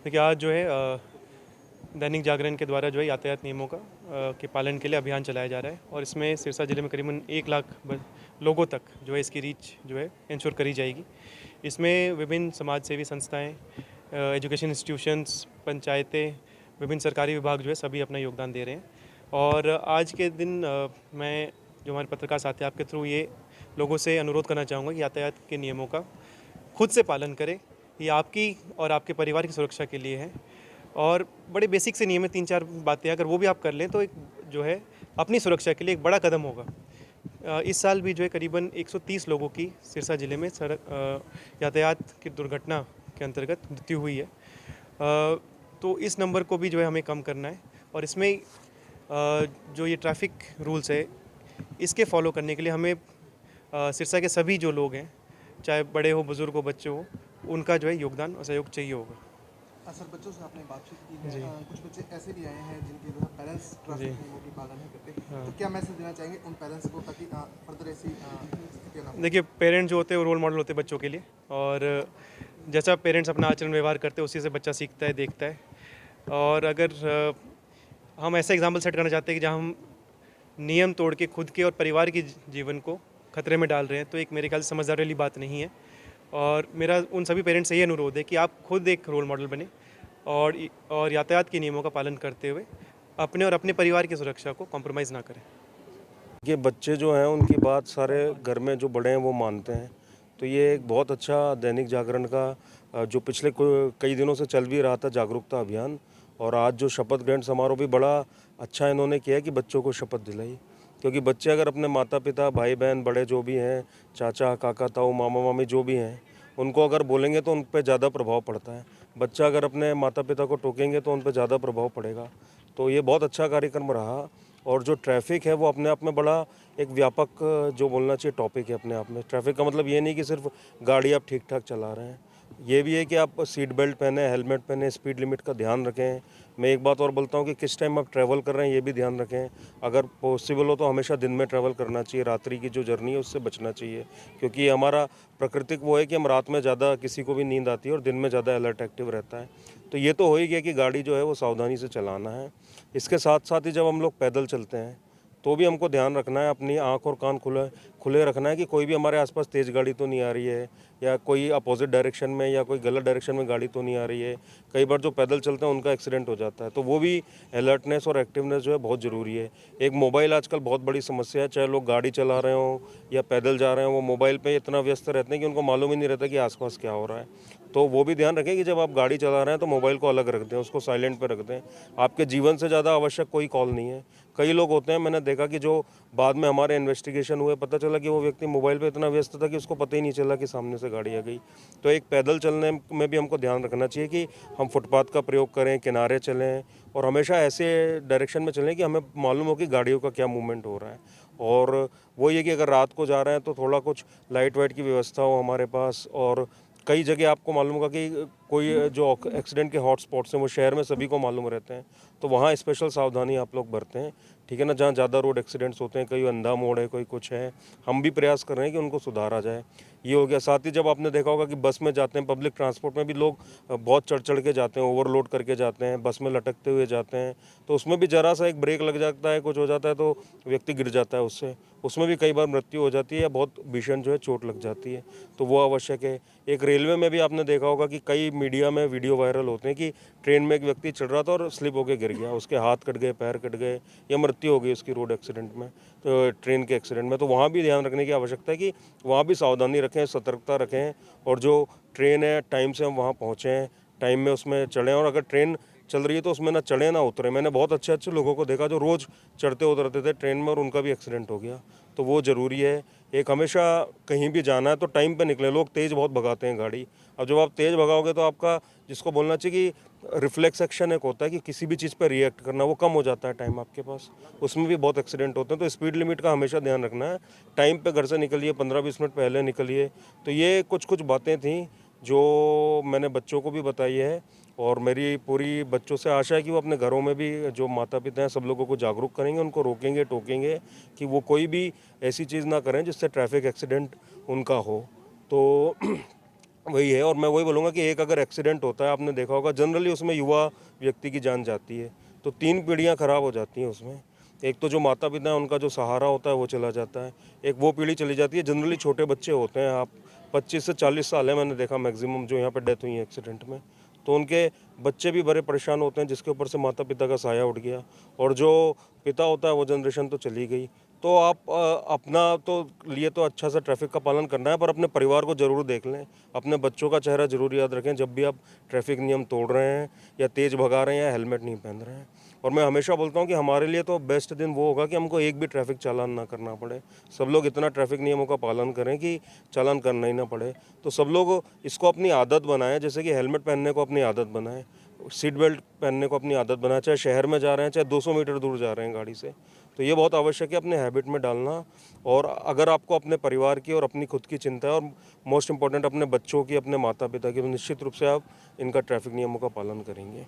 देखिए आज जो है दैनिक जागरण के द्वारा जो है यातायात नियमों का के पालन के लिए अभियान चलाया जा रहा है और इसमें सिरसा जिले में करीबन 1 लाख लोगों तक जो है इसकी रीच जो है इंश्योर करी जाएगी। इसमें विभिन्न समाज सेवी संस्थाएं, एजुकेशन इंस्टीट्यूशंस, पंचायतें, विभिन्न सरकारी विभाग जो है सभी अपना योगदान दे रहे हैं। और आज के दिन मैं जो हमारे पत्रकार साथी आपके थ्रू ये लोगों से अनुरोध करना चाहूँगा कि यातायात के नियमों का खुद से पालन करें। ये आपकी और आपके परिवार की सुरक्षा के लिए है और बड़े बेसिक से नियम है, 3-4 बातें अगर वो भी आप कर लें तो एक जो है अपनी सुरक्षा के लिए एक बड़ा कदम होगा। इस साल भी जो है करीबन 130 लोगों की सिरसा ज़िले में यातायात की दुर्घटना के अंतर्गत मृत्यु हुई है। तो इस नंबर को भी जो है हमें कम करना है और इसमें जो ये ट्रैफिक रूल्स है इसके फॉलो करने के लिए हमें सिरसा के सभी जो लोग हैं, चाहे बड़े हो, बुजुर्ग हो, बच्चे हो, उनका जो है योगदान और सहयोग चाहिए होगा। सर, बच्चों से आपने बातचीत की है। जी। कुछ बच्चे ऐसे भी आए हैं जिनके जो है पेरेंट्स ट्रैफिक नियमों की पालन नहीं करते। तो क्या मैसेज देना चाहेंगे उन पेरेंट्स को ताकि फर्दर ऐसी स्थितियाँ ना हो? देखिए पेरेंट्स जो होते हैं वो रोल मॉडल होते हैं बच्चों के लिए और जैसा पेरेंट्स अपना आचरण व्यवहार करते हैं उसी से बच्चा सीखता है, देखता है। और अगर हम ऐसा एग्जाम्पल सेट करना चाहते हैं कि जहाँ हम नियम तोड़ के खुद के और परिवार के जीवन को खतरे में डाल रहे हैं, तो एक मेरे ख्याल से समझदारी वाली बात नहीं है। और मेरा उन सभी पेरेंट्स से ये अनुरोध है कि आप खुद एक रोल मॉडल बने और यातायात के नियमों का पालन करते हुए अपने और अपने परिवार की सुरक्षा को कॉम्प्रोमाइज़ ना करें। ये बच्चे जो हैं उनकी बात सारे घर में जो बड़े हैं वो मानते हैं। तो ये एक बहुत अच्छा दैनिक जागरण का जो पिछले कई दिनों से चल भी रहा था जागरूकता अभियान, और आज जो शपथ ग्रहण समारोह भी बड़ा अच्छा इन्होंने किया कि बच्चों को शपथ दिलाई। क्योंकि बच्चे अगर अपने माता पिता, भाई बहन, बड़े जो भी हैं, चाचा काका ताऊ मामा मामी जो भी हैं, उनको अगर बोलेंगे तो उन पर ज़्यादा प्रभाव पड़ता है। बच्चा अगर अपने माता पिता को टोकेंगे तो उन पर ज़्यादा प्रभाव पड़ेगा। तो ये बहुत अच्छा कार्यक्रम रहा। और जो ट्रैफ़िक है वो अपने आप में बड़ा एक व्यापक जो बोलना चाहिए टॉपिक है अपने आप में। ट्रैफ़िक का मतलब ये नहीं कि सिर्फ गाड़ी आप ठीक ठाक चला रहे हैं, ये भी है कि आप सीट बेल्ट पहने, हेलमेट पहने, स्पीड लिमिट का ध्यान रखें। मैं एक बात और बोलता हूँ कि किस टाइम आप ट्रैवल कर रहे हैं ये भी ध्यान रखें। अगर पॉसिबल हो तो हमेशा दिन में ट्रैवल करना चाहिए, रात्रि की जो जर्नी है उससे बचना चाहिए। क्योंकि ये हमारा प्राकृतिक वो है कि हम रात में ज़्यादा, किसी को भी नींद आती है और दिन में ज़्यादा अलर्ट एक्टिव रहता है। तो ये तो हो ही गया कि गाड़ी जो है वो सावधानी से चलाना है। इसके साथ साथ ही जब हम लोग पैदल चलते हैं तो भी हमको ध्यान रखना है, अपनी आँख और कान खुले रखना है कि कोई भी हमारे आसपास तेज़ गाड़ी तो नहीं आ रही है, या कोई अपोजिट डायरेक्शन में या कोई गलत डायरेक्शन में गाड़ी तो नहीं आ रही है। कई बार जो पैदल चलते हैं उनका एक्सीडेंट हो जाता है, तो वो भी अलर्टनेस और एक्टिवनेस जो है बहुत ज़रूरी है। एक मोबाइल आजकल बहुत बड़ी समस्या है, चाहे लोग गाड़ी चला रहे हों या पैदल जा रहे हों, वो मोबाइल पे इतना व्यस्त रहते हैं कि उनको मालूम ही नहीं रहता कि आसपास क्या हो रहा है। तो वो भी ध्यान रखें कि जब आप गाड़ी चला रहे हैं तो मोबाइल को अलग रख दें, उसको साइलेंट पे रख दें। आपके जीवन से ज़्यादा आवश्यक कोई कॉल नहीं है। कई लोग होते हैं, मैंने देखा कि जो बाद में हमारे इन्वेस्टिगेशन हुए पता चला कि वो व्यक्ति मोबाइल पे इतना व्यस्त था कि उसको पता ही नहीं चला कि सामने से गाड़ी आ गई। तो एक पैदल चलने में भी हमको ध्यान रखना चाहिए कि हम फुटपाथ का प्रयोग करें, किनारे चलें और हमेशा ऐसे डायरेक्शन में चलें कि हमें मालूम हो कि गाड़ियों का क्या मूवमेंट हो रहा है। और वो ये कि अगर रात को जा रहे हैं तो थोड़ा कुछ लाइट वाइट की व्यवस्था हो हमारे पास। और कई जगह आपको मालूम होगा कि कोई जो एक्सीडेंट के हॉट स्पॉट्स हैं वो शहर में सभी को मालूम रहते हैं, तो वहाँ स्पेशल सावधानी आप लोग बरतें, ठीक है ना। जहाँ ज़्यादा रोड एक्सीडेंट्स होते हैं, कोई अंधा मोड़ है, कोई कुछ है, हम भी प्रयास कर रहे हैं कि उनको सुधारा जाए। ये हो गया। साथ ही जब आपने देखा होगा कि बस में जाते हैं, पब्लिक ट्रांसपोर्ट में भी लोग बहुत चढ़ के जाते हैं, ओवरलोड करके जाते हैं, बस में लटकते हुए जाते हैं, तो उसमें भी ज़रा सा एक ब्रेक लग जाता है, कुछ हो जाता है तो व्यक्ति गिर जाता है, उसमें भी कई बार मृत्यु हो जाती है या बहुत भीषण जो है चोट लग जाती है, तो वो आवश्यक है। एक रेलवे में भी आपने देखा होगा कि कई मीडिया में वीडियो वायरल होते हैं कि ट्रेन में एक व्यक्ति चढ़ रहा था और स्लिप होकर गिर गया, उसके हाथ कट गए, पैर कट गए या मृत्यु हो गई उसकी रोड एक्सीडेंट में, तो ट्रेन के एक्सीडेंट में। तो वहाँ भी ध्यान रखने की आवश्यकता है कि वहाँ भी सावधानी रखें, सतर्कता रखें और जो ट्रेन है टाइम से हम वहाँ पहुँचें, टाइम में उसमें चढ़ें। और अगर ट्रेन चल रही है तो उसमें ना चढ़े ना उतरे। मैंने बहुत अच्छे अच्छे लोगों को देखा जो रोज़ चढ़ते उतरते थे ट्रेन में और उनका भी एक्सीडेंट हो गया, तो वो ज़रूरी है। एक हमेशा कहीं भी जाना है तो टाइम पे निकले। लोग तेज़ बहुत भगाते हैं गाड़ी, अब जब आप तेज़ भगाओगे तो आपका, जिसको बोलना चाहिए कि रिफ्लेक्स एक्शन एक होता है कि किसी भी चीज़ पर रिएक्ट करना, वो कम हो जाता है टाइम आपके पास, उसमें भी बहुत एक्सीडेंट होते हैं। तो स्पीड लिमिट का हमेशा ध्यान रखना है, टाइम पे घर से निकलिए, 15-20 मिनट पहले निकलिए। तो ये कुछ कुछ बातें थी जो मैंने बच्चों को भी बताई है, और मेरी पूरी बच्चों से आशा है कि वो अपने घरों में भी जो माता पिता हैं सब लोगों को जागरूक करेंगे, उनको रोकेंगे टोकेंगे कि वो कोई भी ऐसी चीज़ ना करें जिससे ट्रैफिक एक्सीडेंट उनका हो। तो वही है। और मैं वही बोलूँगा कि एक अगर एक्सीडेंट होता है, आपने देखा होगा जनरली उसमें युवा व्यक्ति की जान जाती है, तो 3 पीढ़ियाँ खराब हो जाती हैं उसमें। एक तो जो माता पिता हैं उनका जो सहारा होता है वो चला जाता है, एक वो पीढ़ी चली जाती है। जनरली छोटे बच्चे होते हैं, आप 25 से 40 साल है मैंने देखा मैक्सिमम जो यहाँ पे डेथ हुई है एक्सीडेंट में, तो उनके बच्चे भी बड़े परेशान होते हैं, जिसके ऊपर से माता पिता का साया उठ गया, और जो पिता होता है वो जनरेशन तो चली गई। तो आप अपना तो लिए तो अच्छा सा ट्रैफिक का पालन करना है, पर अपने परिवार को ज़रूर देख लें, अपने बच्चों का चेहरा ज़रूर याद रखें जब भी आप ट्रैफिक नियम तोड़ रहे हैं या तेज़ भगा रहे हैं या हेलमेट नहीं पहन रहे हैं। और मैं हमेशा बोलता हूँ कि हमारे लिए तो बेस्ट दिन वो होगा कि हमको एक भी ट्रैफिक चालान ना करना पड़े, सब लोग इतना ट्रैफिक नियमों का पालन करें कि चालान करना ही ना पड़े। तो सब लोग इसको अपनी आदत बनाएं, जैसे कि हेलमेट पहनने को अपनी आदत बनाएं, सीट बेल्ट पहनने को अपनी आदत बनाएं, चाहे शहर में जा रहे हैं चाहे 200 मीटर दूर जा रहे हैं गाड़ी से। तो ये बहुत आवश्यक है अपने हैबिट में डालना। और अगर आपको अपने परिवार की और अपनी खुद की चिंता है, और मोस्ट इम्पॉर्टेंट अपने बच्चों की, अपने माता पिता की, तो निश्चित रूप से आप इनका ट्रैफिक नियमों का पालन करेंगे।